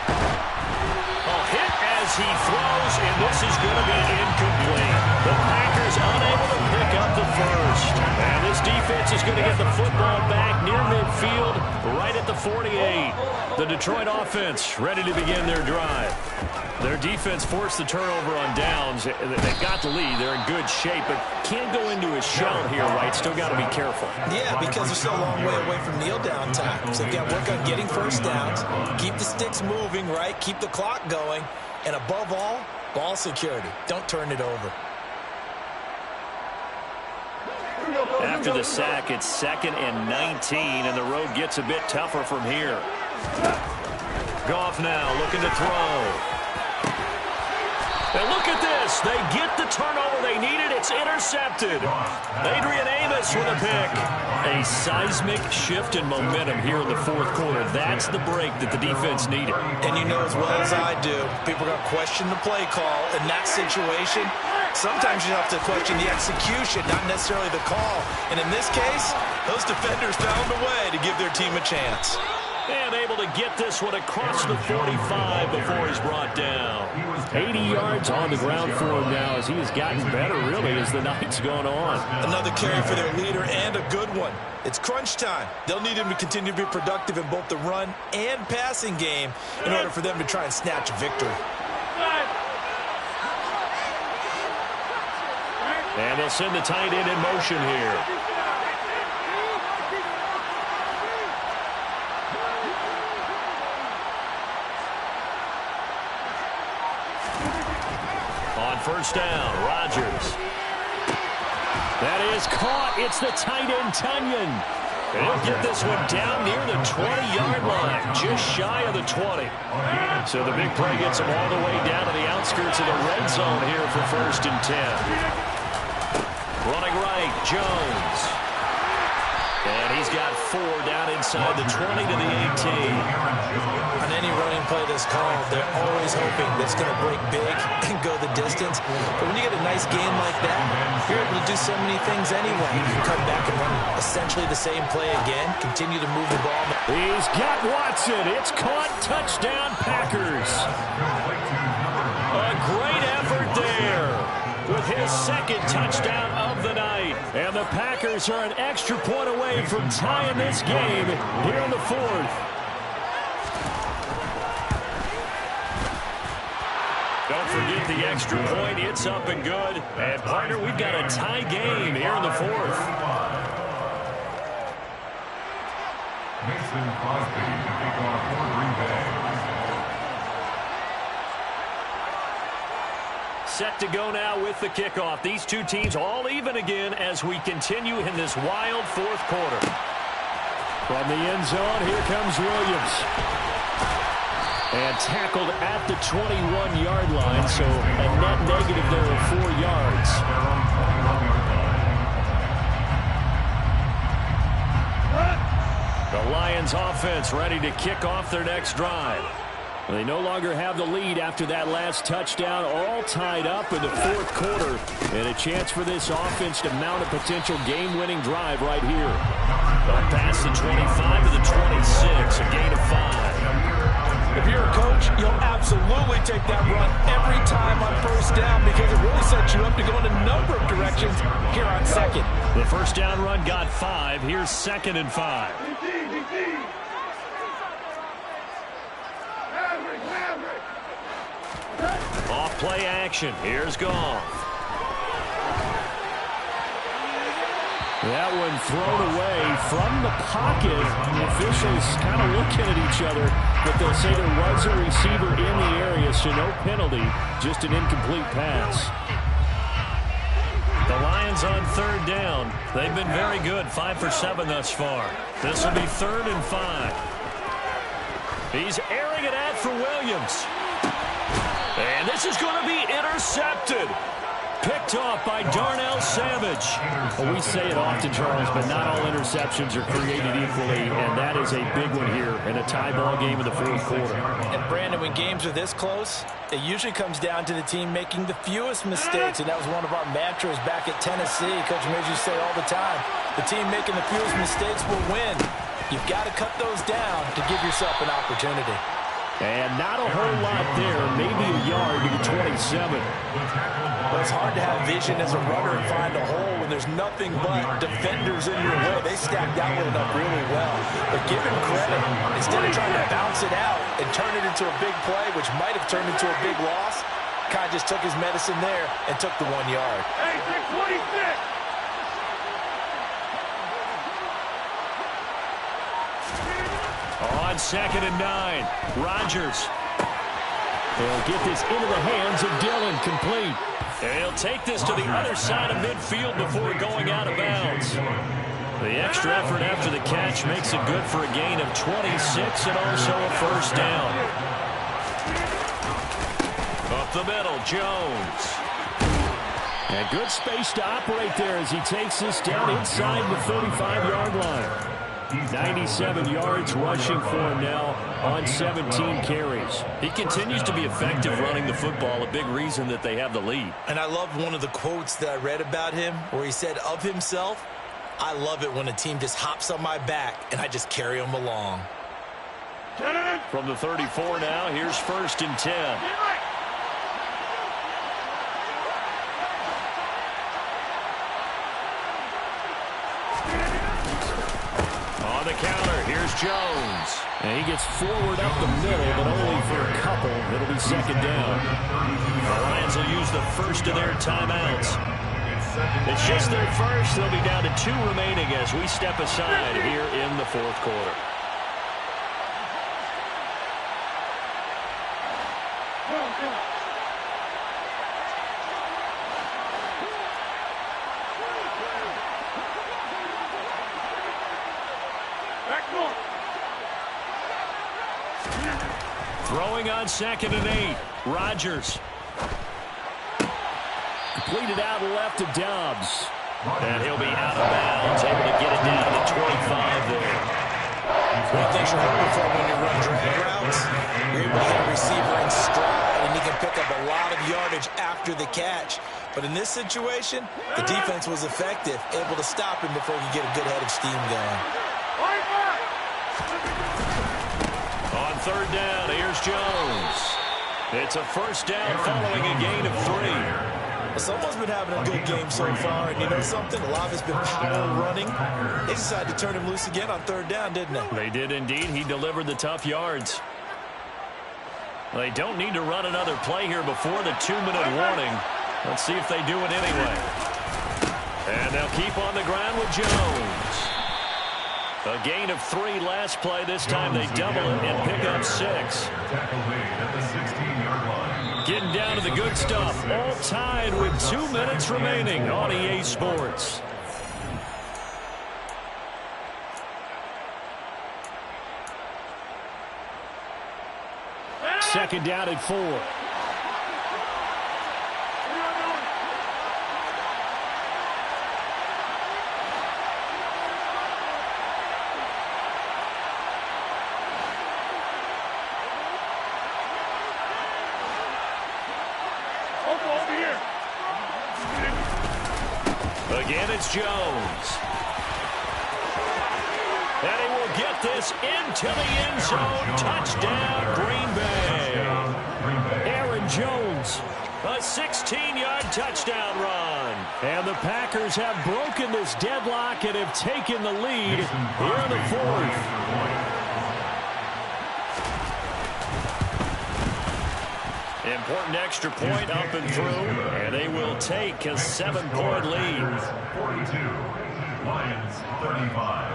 A hit as he throws, and this is going to be incomplete. The Packers unable to pick up the first. And this defense is going to get the football back near midfield, right at the 48. The Detroit offense ready to begin their drive. Their defense forced the turnover on downs. They've got the lead. They're in good shape, but can't go into a shell here, right? Still got to be careful. Yeah, because they're still a long way away from kneel down time. So they've got to work on getting first downs, keep the sticks moving, right? Keep the clock going. And above all, ball security. Don't turn it over. After the sack, it's 2nd and 19, and the road gets a bit tougher from here. Goff now looking to throw. And look at this. They get the turnover they needed. It's intercepted. Adrian Amos with a pick. A seismic shift in momentum here in the fourth quarter. That's the break that the defense needed. And you know as well as I do, people are going to question the play call in that situation. Sometimes you have to question the execution, not necessarily the call. And in this case, those defenders found a way to give their team a chance. And able to get this one across the 45 before he's brought down. 80 yards on the ground for him now as he has gotten better, really, as the night's gone on. Another carry for their leader and a good one. It's crunch time. They'll need him to continue to be productive in both the run and passing game in order for them to try and snatch a victory. And they'll send the tight end in motion here. On first down, Rodgers. That is caught. It's the tight end, Tunyon. And he'll get this one down near the 20-yard line, just shy of the 20. So the big play gets him all the way down to the outskirts of the red zone here for 1st and 10. Running right, Jones. And he's got 4 down inside the 20 to the 18. On any running play that's called, they're always hoping that it's going to break big and go the distance. But when you get a nice game like that, you're able to do so many things anyway. You can come back and run essentially the same play again, continue to move the ball. He's got Watson. It's caught. Touchdown, Packers. A great effort there with his 2nd touchdown of the night. And the Packers are an extra point away from tying this game here in the 4th. Don't forget the extra point. It's up and good. And, partner, we've got a tie game here in the 4th. Mason Crosby to take on for Green Bay. Set to go now with the kickoff. These two teams all even again as we continue in this wild 4th quarter. From the end zone, here comes Williams. And tackled at the 21-yard line, so a net negative there of 4 yards. The Lions offense ready to kick off their next drive. They no longer have the lead after that last touchdown, all tied up in the 4th quarter. And a chance for this offense to mount a potential game-winning drive right here. Past the 25 to the 26, a gain of 5. If you're a coach, you'll absolutely take that run every time on first down because it really sets you up to go in a number of directions here on 2nd. The first down run got 5. Here's 2nd and 5. Off play action. Here's Goff. That one thrown away from the pocket. The officials kind of looking at each other, but they'll say there was a receiver in the area, so no penalty, just an incomplete pass. The Lions on 3rd down. They've been very good, 5 for 7 thus far. This will be 3rd and 5. He's airing it out for Williams. And this is going to be intercepted. Picked off by Darnell Savage. Well, we say it often, Charles, but not all interceptions are created equally, and that is a big one here in a tie ball game in the 4th quarter. And, Brandon, when games are this close, it usually comes down to the team making the fewest mistakes, and that was one of our mantras back at Tennessee. Coach made you say all the time, the team making the fewest mistakes will win. You've got to cut those down to give yourself an opportunity. And not a whole lot there, maybe a yard to the 27. Well, it's hard to have vision as a runner and find a hole when there's nothing but defenders in your way. They stacked that one up really well. But give him credit. Instead of trying to bounce it out and turn it into a big play, which might have turned into a big loss, Kai just took his medicine there and took the 1 yard. Hey, 26! On 2nd and 9, Rodgers. They'll get this into the hands of Dillon, complete. And he'll take this to the other side of midfield before going out of bounds. The extra effort after the catch makes it good for a gain of 26 and also a first down. Up the middle, Jones. And good space to operate there as he takes this down inside the 35-yard line. 97 yards rushing for him now on 17 carries. He continues to be effective running the football, a big reason that they have the lead. And I love one of the quotes that I read about him where he said of himself, "I love it when a team just hops on my back and I just carry them along." From the 34 now, here's 1st and 10. On the counter, here's Jones. And he gets forward up the middle, but only for a couple. It'll be 2nd down. The Lions will use the first of their timeouts. It's just their first. They'll be down to 2 remaining as we step aside here in the 4th quarter. Throwing on 2nd and 8. Rodgers. Completed out left to Dobbs. And he'll be out of bounds, able to get it down to 25 there. One thing you're hoping for when you run drag routes, you're able to hit a receiver in stride, and he can pick up a lot of yardage after the catch. But in this situation, the defense was effective, able to stop him before he could get a good head of steam going. On 3rd down, here's Jones. It's a first down following a gain of 3. Well, someone's been having a good game so far, and you know something? A lot of it's been power running. They decided to turn him loose again on 3rd down, didn't they? They did indeed. He delivered the tough yards. They don't need to run another play here before the 2-minute warning. Let's see if they do it anyway. And they'll keep on the ground with Jones. A gain of 3 last play. This time they double it and pick up 6. Getting down to the good stuff. All tied with 2 minutes remaining on EA Sports. Second down at 4. Again, it's Jones. And he will get this into the end zone. Touchdown, Green Bay. Aaron Jones, a 16-yard touchdown run. And the Packers have broken this deadlock and have taken the lead here in the 4th. Important extra point up and through, and they will take a 7-point lead. 42, Lions 35.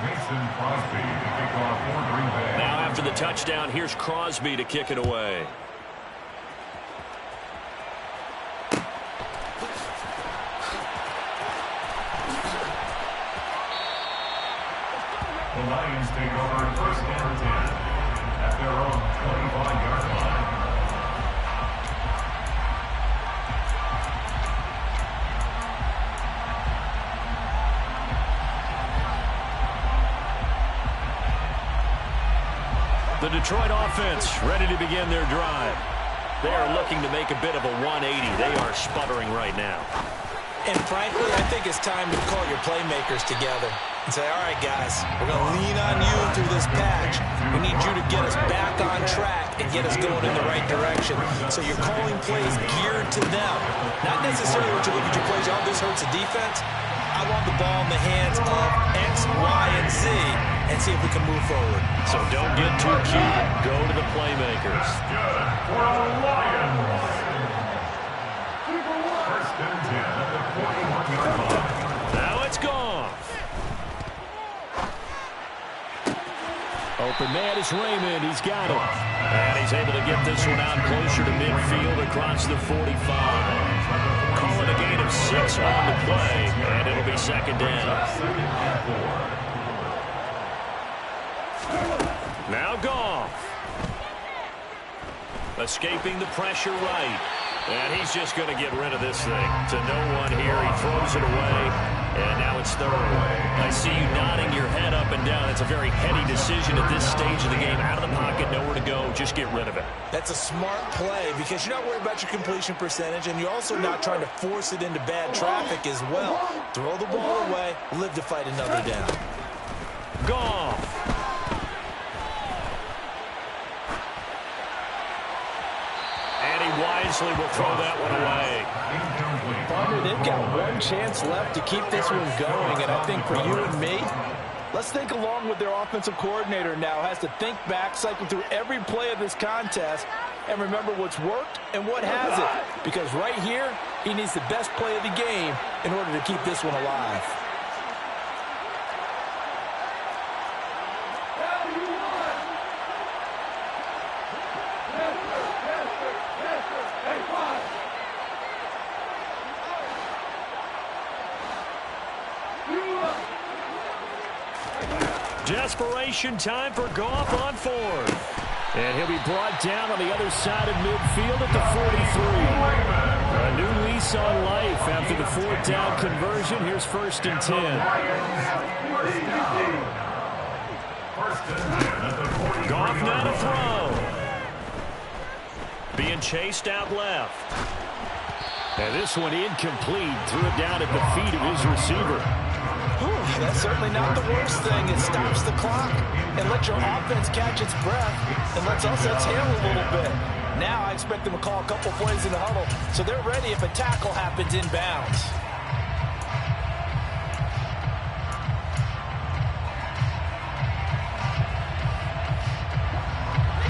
Mason Crosby to kick off for Green Bay. Now after the touchdown, here's Crosby to kick it away. The Lions take over 1st and 10 at their own 25-yard line. The Detroit offense ready to begin their drive. They are looking to make a bit of a 180. They are sputtering right now. And frankly, I think it's time to call your playmakers together and say, all right, guys, we're going to lean on you through this patch. We need you to get us back on track and get us going in the right direction. So you're calling plays geared to them. Not necessarily what you look at your plays, oh, this hurts the defense. I want the ball in the hands of X, Y, and Z and see if we can move forward. So don't get too cute. Go to the playmakers. Good for the Lions. 1st and 10 at the 41-yard line. Now it's gone. A Open man is Raymond. He's got it. And he's able to get this one out closer to midfield across the 45. Calling a gain of 6 on the play, and it'll be second down. Now Goff. Escaping the pressure right. And he's just going to get rid of this thing. To no one here. He throws it away. And now it's third. I see you nodding your head up and down. It's a very heady decision at this stage of the game. Out of the pocket, nowhere to go. Just get rid of it. That's a smart play because you're not worried about your completion percentage, and you're also not trying to force it into bad traffic as well. Throw the ball away. Live to fight another down. Goff. Wisely will throw that one away. Partner, they've got one chance left to keep this one going, and I think for you and me, let's think along with their offensive coordinator now. Has to think back, cycle through every play of this contest, and remember what's worked and what hasn't. Because right here, he needs the best play of the game in order to keep this one alive. Desperation time for Goff on fourth. And he'll be brought down on the other side of midfield at the 43. A new lease on life after the fourth down conversion. Here's 1st and 10. Goff now to throw. Being chased out left. And this one incomplete. Threw it down at the feet of his receiver. That's certainly not the worst thing. It stops the clock and lets your offense catch its breath and lets us exhale a little bit. Now I expect them to call a couple plays in the huddle so they're ready if a tackle happens inbounds.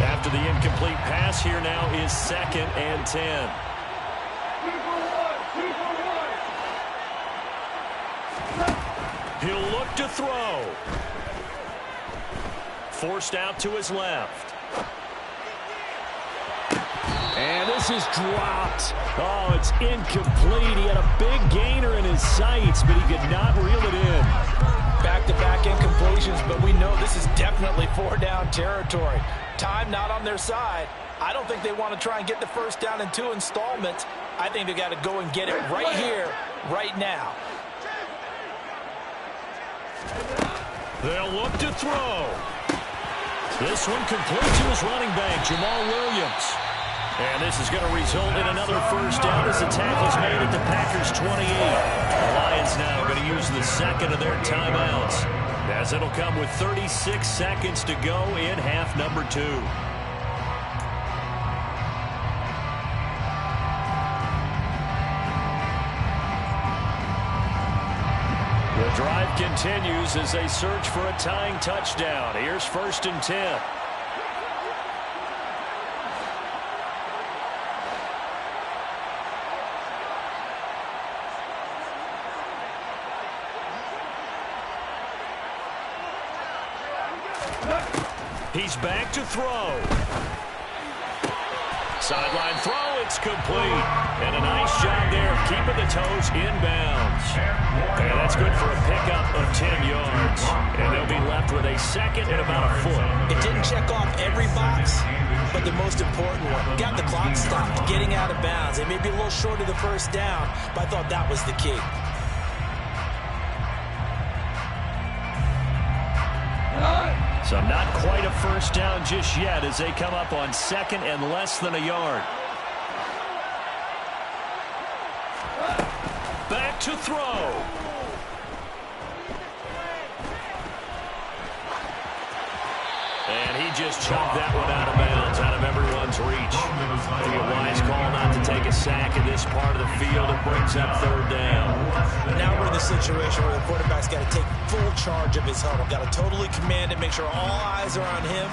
After the incomplete pass, here now is 2nd and 10. He'll look to throw. Forced out to his left. And this is dropped. Oh, it's incomplete. He had a big gainer in his sights, but he could not reel it in. Back-to-back incompletions, but we know this is definitely 4-down territory. Time not on their side. I don't think they want to try and get the first down in 2 installments. I think they got to go and get it right here, right now. They'll look to throw. This one complete to his running back, Jamal Williams. And this is going to result in another first down as the tackle's made at the Packers' 28. The Lions now going to use the second of their timeouts, as it'll come with 36 seconds to go in half number 2. The drive continues as they search for a tying touchdown. Here's 1st and 10. He's back to throw. Sideline throw, it's complete. And a nice job there of keeping the toes inbounds. And that's good for a pickup of 10 yards. And they'll be left with a second and about a foot. It didn't check off every box, but the most important one. Got the clock stopped, getting out of bounds. They may be a little short of the first down, but I thought that was the key. So not quite a first down just yet as they come up on 2nd and less than a yard. Back to throw. And he just chopped that one out of bounds, out of everyone's reach. I think a wise call not to take a sack in this part of the field. It brings up 3rd down. Now we're in the situation where the quarterback's got to take full charge of his huddle. Got to totally command it, make sure all eyes are on him.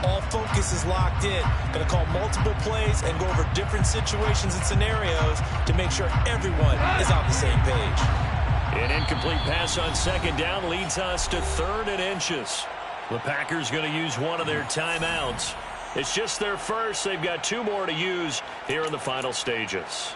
All focus is locked in. Got to call multiple plays and go over different situations and scenarios to make sure everyone is on the same page. An incomplete pass on 2nd down leads us to 3rd and inches. The Packers going to use one of their timeouts. It's just their first. They've got 2 more to use here in the final stages.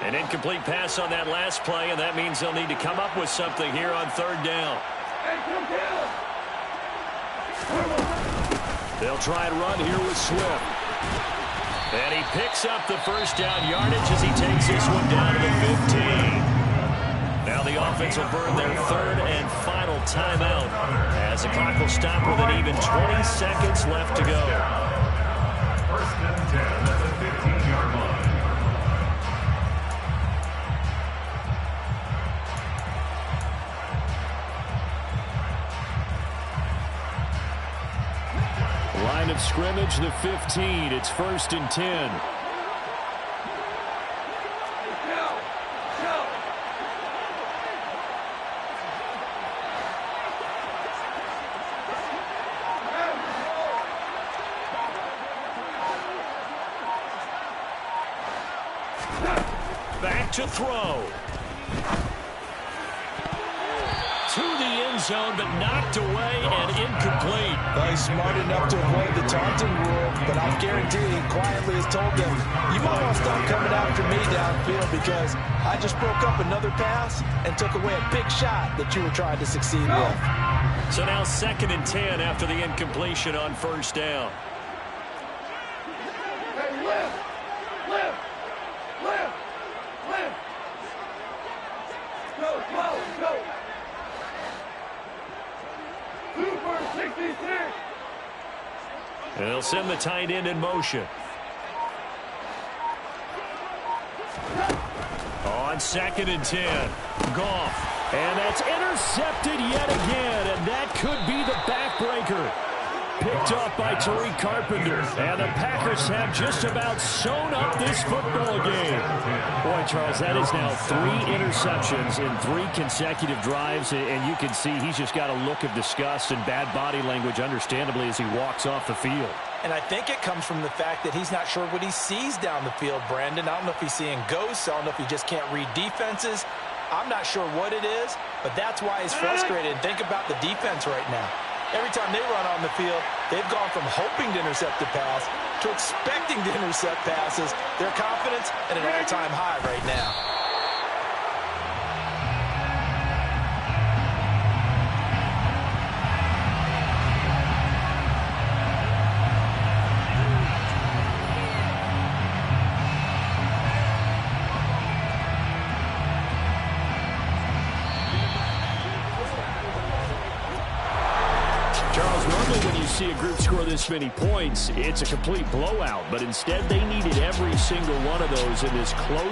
An incomplete pass on that last play, and that means they'll need to come up with something here on 3rd down. They'll try and run here with Swift. And he picks up the first down yardage as he takes this one down to the 15. Now the offense will burn their 3rd and final timeout as the clock will stop with an even 20 seconds left to go. 1st and 10 at the 15-yard line. Line of scrimmage, the 15. It's 1st and 10. Back to throw. To the end zone, but knocked away and incomplete. Well, he's smart enough to avoid the taunting rule, but I'm guaranteed he quietly has told them, you might want to stop coming after me downfield because I just broke up another pass and took away a big shot that you were trying to succeed with. So now 2nd and 10 after the incompletion on 1st down. And they'll send the tight end in motion. On 2nd and 10, Goff. And that's intercepted yet again, and that could be the backbreaker. Picked up by Tariq Carpenter. And the Packers have just about sewn up this football game. Boy, Charles, that is now 3 interceptions in 3 consecutive drives, and you can see he's just got a look of disgust and bad body language, understandably, as he walks off the field. And I think it comes from the fact that he's not sure what he sees down the field, Brandon. I don't know if he's seeing ghosts. I don't know if he just can't read defenses. I'm not sure what it is, but that's why he's frustrated. And think about the defense right now. Every time they run on the field, they've gone from hoping to intercept a pass to expecting to intercept passes. Their confidence at an all-time high right now. When you see a group score this many points, it's a complete blowout, but instead they needed every single one of those in this close